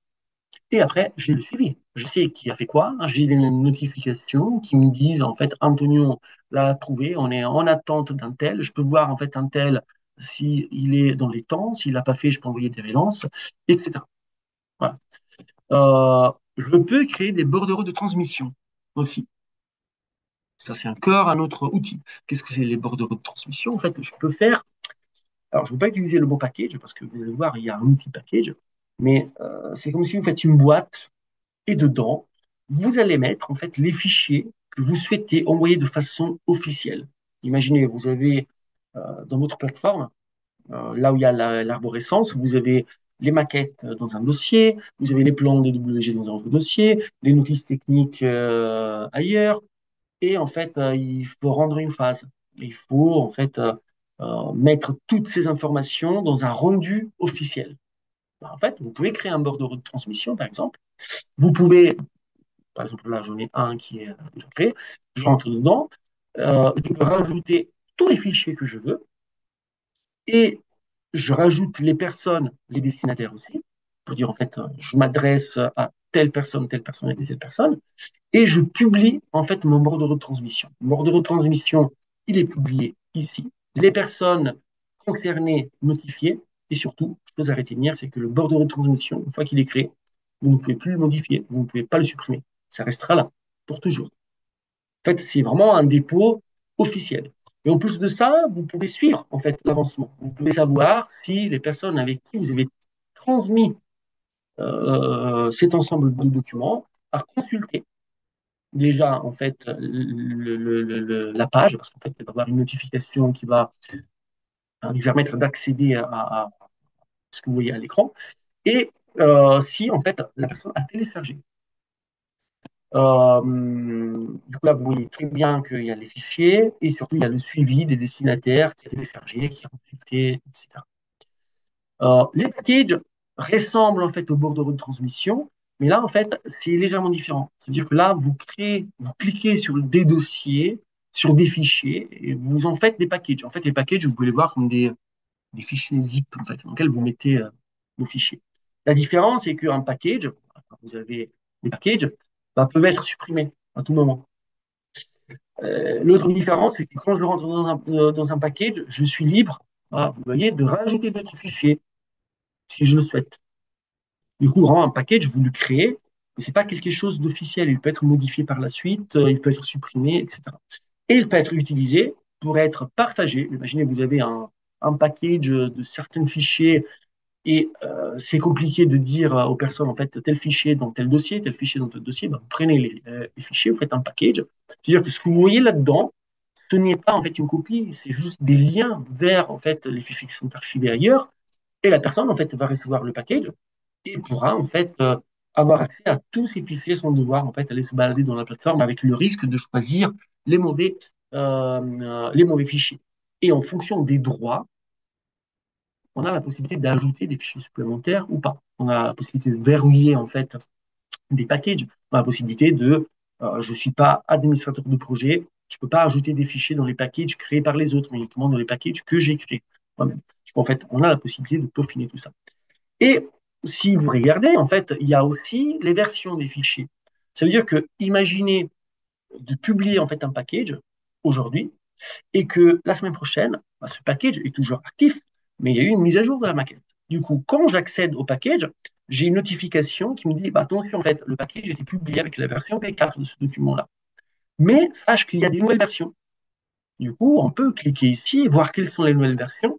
Et après, j'ai le suivi. Je sais qui a fait quoi. J'ai des notifications qui me disent, en fait, Antonio l'a approuvé, on est en attente d'un tel. Je peux voir, en fait, un tel, s'il est dans les temps. S'il l'a pas fait, je peux envoyer des relances, etc. Voilà. Je peux créer des bordereaux de transmission aussi. Ça, c'est encore un autre outil. Qu'est-ce que c'est les bordereaux de transmission? En fait, je peux faire. Alors, je ne veux pas utiliser le mot package parce que vous allez voir, il y a un outil package, mais c'est comme si vous faites une boîte et dedans, vous allez mettre en fait les fichiers que vous souhaitez envoyer de façon officielle. Imaginez, vous avez dans votre plateforme, là où il y a l'arborescence, vous avez les maquettes dans un dossier, vous avez les plans de WG dans un autre dossier, les notices techniques ailleurs, et en fait, il faut rendre une phase. Il faut en fait mettre toutes ces informations dans un rendu officiel. En fait, vous pouvez créer un bordereau de transmission, par exemple. Vous pouvez par exemple, là, j'en ai un qui est déjà créé. Je rentre dedans. Je peux rajouter tous les fichiers que je veux et je rajoute les personnes, les destinataires aussi, pour dire en fait, je m'adresse à telle personne et telle personne, et je publie en fait mon bordereau de transmission. Mon bordereau de transmission, il est publié ici. Les personnes concernées notifiées, et surtout, chose à retenir, c'est que le bordereau de transmission, une fois qu'il est créé, vous ne pouvez plus le modifier, vous ne pouvez pas le supprimer. Ça restera là pour toujours. En fait, c'est vraiment un dépôt officiel. Et en plus de ça, vous pouvez suivre en fait l'avancement. Vous pouvez savoir si les personnes avec qui vous avez transmis cet ensemble de documents à consulter déjà en fait la page, parce qu'en fait, il va y avoir une notification qui va lui permettre d'accéder à ce que vous voyez à l'écran, et si en fait la personne a téléchargé. Du coup, là, vous voyez très bien qu'il y a les fichiers et surtout, il y a le suivi des destinataires qui a téléchargé, qui a consulté, etc. Les packages ressemblent en fait au bordereau de transmission, mais là, en fait, c'est légèrement différent. C'est-à-dire que là, vous cliquez sur des dossiers, sur des fichiers, et vous en faites des packages. En fait, les packages, vous pouvez les voir comme des fichiers zip, en fait, dans lesquels vous mettez vos fichiers. La différence, c'est qu'un package, quand vous avez des packages, bah, peuvent être supprimés à tout moment. L'autre différence, c'est que quand je rentre dans un package, je suis libre, voilà, vous voyez, de rajouter d'autres fichiers si je le souhaite. Du coup, vraiment, un package, vous le créez, mais ce n'est pas quelque chose d'officiel. Il peut être modifié par la suite, il peut être supprimé, etc. Et il peut être utilisé pour être partagé. Imaginez, vous avez un package de certains fichiers et c'est compliqué de dire aux personnes, en fait, tel fichier dans tel dossier, tel fichier dans tel dossier. Ben, vous prenez les fichiers, vous faites un package. C'est-à-dire que ce que vous voyez là-dedans, ce n'est pas en fait une copie, c'est juste des liens vers en fait les fichiers qui sont archivés ailleurs. Et la personne en fait va recevoir le package et pourra en fait avoir accès à tous ces fichiers sans devoir en fait aller se balader dans la plateforme avec le risque de choisir les mauvais fichiers. Et en fonction des droits, on a la possibilité d'ajouter des fichiers supplémentaires ou pas. On a la possibilité de verrouiller en fait des packages. On a la possibilité de, je ne suis pas administrateur de projet, je ne peux pas ajouter des fichiers dans les packages créés par les autres, mais uniquement dans les packages que j'ai créés moi-même. En fait, on a la possibilité de peaufiner tout ça. Et si vous regardez, en fait, il y a aussi les versions des fichiers. Ça veut dire que, imaginez de publier en fait un package aujourd'hui et que la semaine prochaine, bah, ce package est toujours actif, mais il y a eu une mise à jour de la maquette. Du coup, quand j'accède au package, j'ai une notification qui me dit bah, attention, en fait, le package a été publié avec la version P4 de ce document-là. Mais sache qu'il y a des nouvelles versions. Du coup, on peut cliquer ici, voir quelles sont les nouvelles versions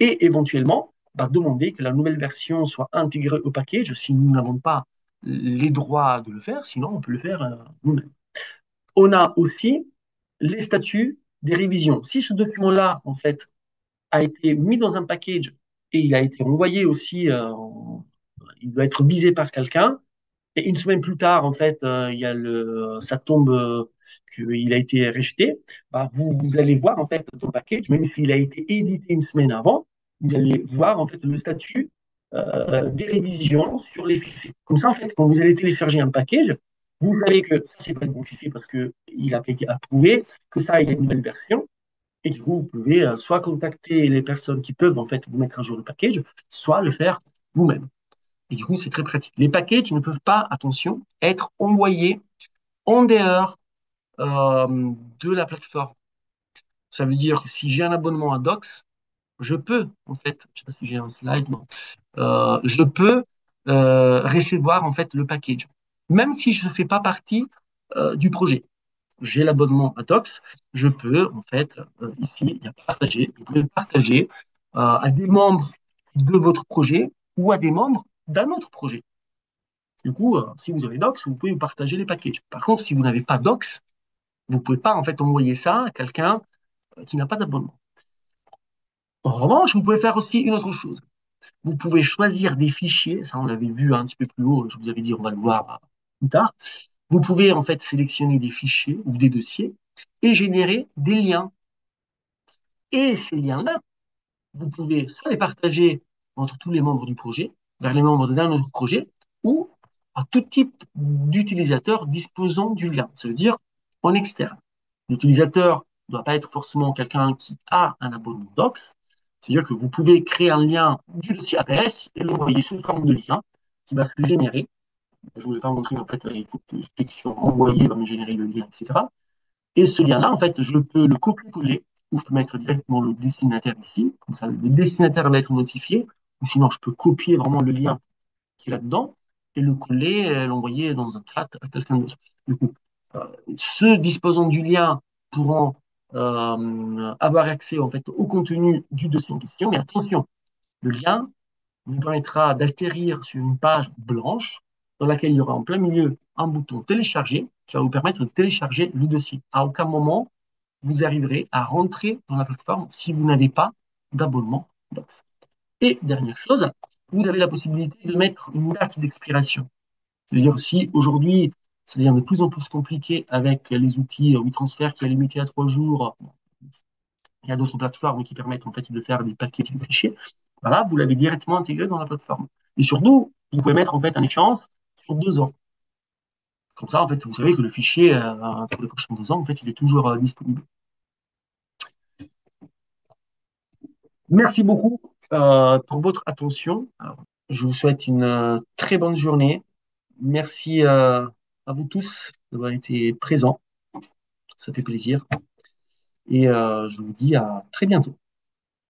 et éventuellement bah, demander que la nouvelle version soit intégrée au package si nous n'avons pas les droits de le faire, sinon on peut le faire nous-mêmes. On a aussi les statuts des révisions. Si ce document-là, en fait, a été mis dans un package et il a été envoyé aussi, il doit être visé par quelqu'un, et une semaine plus tard, en fait, ça tombe qu'il a été rejeté. Bah, vous allez voir en fait ton package, même s'il a été édité une semaine avant, vous allez voir en fait le statut des révisions sur les fichiers. Comme ça, en fait, quand vous allez télécharger un package, vous savez que ça c'est pas le bon fichier parce que il a été approuvé, que ça il y a une nouvelle version. Et du coup, vous pouvez soit contacter les personnes qui peuvent en fait vous mettre à jour le package, soit le faire vous-même. Et du coup, c'est très pratique. Les packages ne peuvent pas, attention, être envoyés en dehors de la plateforme. Ça veut dire que si j'ai un abonnement à Docs, je peux, en fait, je ne sais pas si j'ai un slide, non, je peux recevoir en fait le package, même si je ne fais pas partie du projet. J'ai l'abonnement à Docs, je peux, en fait, ici, il y a partager, vous pouvez partager à des membres de votre projet ou à des membres d'un autre projet. Du coup, si vous avez Docs, vous pouvez partager les packages. Par contre, si vous n'avez pas Docs, vous ne pouvez pas en fait envoyer ça à quelqu'un qui n'a pas d'abonnement. En revanche, vous pouvez faire aussi une autre chose. Vous pouvez choisir des fichiers, ça on l'avait vu un petit peu plus haut, je vous avais dit on va le voir plus tard. Vous pouvez en fait sélectionner des fichiers ou des dossiers et générer des liens. Et ces liens-là, vous pouvez soit les partager entre tous les membres du projet, vers les membres d'un autre projet, ou à tout type d'utilisateur disposant du lien. Ça veut dire en externe. L'utilisateur ne doit pas être forcément quelqu'un qui a un abonnement Docs. C'est-à-dire que vous pouvez créer un lien du dossier APS et l'envoyer sous forme de lien qui va se générer. Je ne vous l'ai pas montré, en fait, il faut que je clique sur envoyer, va me générer le lien, etc. Et ce lien-là, en fait, je peux le copier-coller ou je peux mettre directement le destinataire ici. Comme ça, le destinataire va être notifié. Ou sinon, je peux copier vraiment le lien qui est là-dedans et le coller, l'envoyer dans un chat à quelqu'un d'autre. Du coup, euh, ceux disposant du lien pourront avoir accès en fait au contenu du dossier en question. Mais attention, le lien vous permettra d'atterrir sur une page blanche dans laquelle il y aura en plein milieu un bouton télécharger qui va vous permettre de télécharger le dossier. À aucun moment, vous arriverez à rentrer dans la plateforme si vous n'avez pas d'abonnement Docs. Et dernière chose, vous avez la possibilité de mettre une date d'expiration. C'est-à-dire si aujourd'hui, ça devient de plus en plus compliqué avec les outils WeTransfer qui est limité à 3 jours, il y a d'autres plateformes qui permettent en fait de faire des packages de fichiers. Voilà, vous l'avez directement intégré dans la plateforme. Et surtout, vous pouvez mettre en fait un échange sur 2 ans. Comme ça, en fait, vous savez que le fichier pour les prochains 2 ans, en fait, il est toujours disponible. Merci beaucoup pour votre attention. Alors, je vous souhaite une très bonne journée. Merci à vous tous d'avoir été présents. Ça fait plaisir. Et je vous dis à très bientôt.